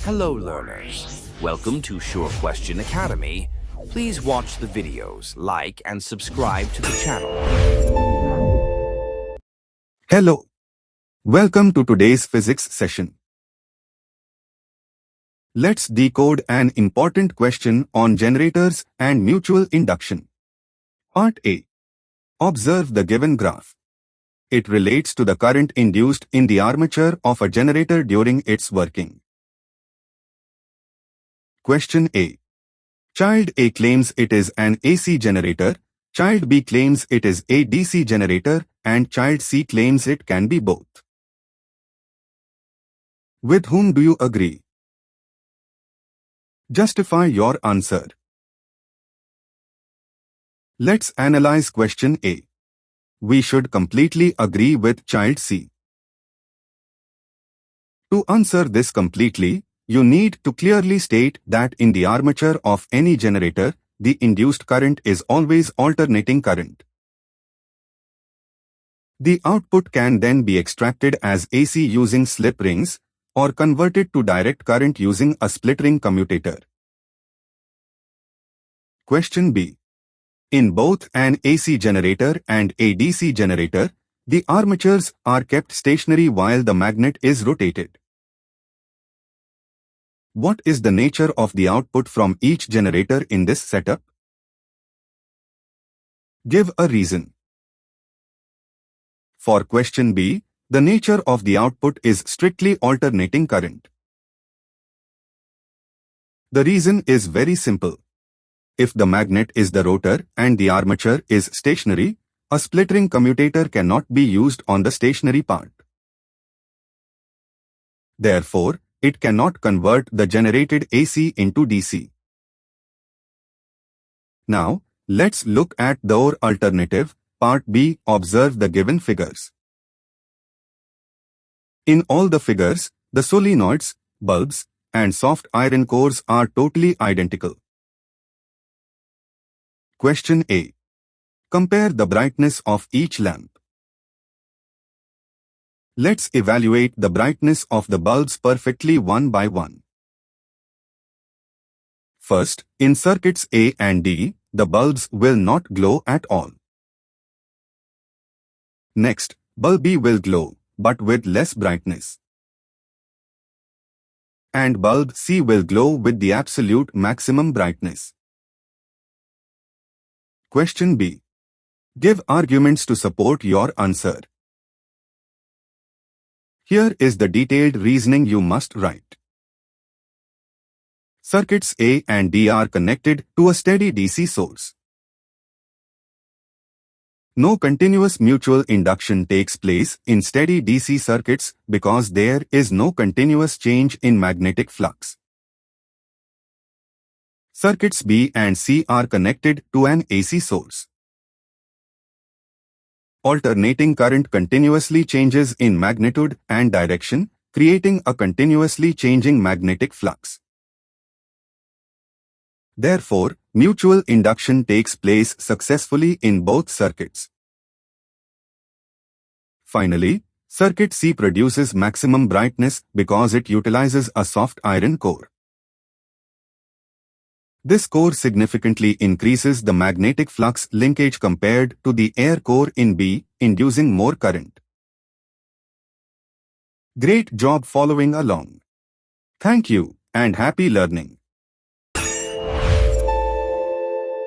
Hello learners, welcome to Sure Question Academy. Please watch the videos, like and subscribe to the channel. Hello. Welcome to today's physics session. Let's decode an important question on generators and mutual induction. Part A. Observe the given graph. It relates to the current induced in the armature of a generator during its working. Question A. Child A claims it is an AC generator, child B claims it is a DC generator, and child C claims it can be both. With whom do you agree? Justify your answer. Let's analyze question A. We should completely agree with child C. To answer this completely, you need to clearly state that in the armature of any generator, the induced current is always alternating current. The output can then be extracted as AC using slip rings or converted to direct current using a split ring commutator. Question B. In both an AC generator and a DC generator, the armatures are kept stationary while the magnet is rotated. What is the nature of the output from each generator in this setup? Give a reason. For question B, the nature of the output is strictly alternating current. The reason is very simple. If the magnet is the rotor and the armature is stationary, a split ring commutator cannot be used on the stationary part. Therefore, it cannot convert the generated AC into DC. Now, let's look at the OR alternative, part B. Observe the given figures. In all the figures, the solenoids, bulbs, and soft iron cores are totally identical. Question A. Compare the brightness of each lamp. Let's evaluate the brightness of the bulbs perfectly one by one. First, in circuits A and D, the bulbs will not glow at all. Next, bulb B will glow, but with less brightness. And bulb C will glow with the absolute maximum brightness. Question B. Give arguments to support your answer. Here is the detailed reasoning you must write. Circuits A and D are connected to a steady DC source. No continuous mutual induction takes place in steady DC circuits because there is no continuous change in magnetic flux. Circuits B and C are connected to an AC source. Alternating current continuously changes in magnitude and direction, creating a continuously changing magnetic flux. Therefore, mutual induction takes place successfully in both circuits. Finally, circuit C produces maximum brightness because it utilizes a soft iron core. This core significantly increases the magnetic flux linkage compared to the air core in B, inducing more current. Great job following along. Thank you and happy learning.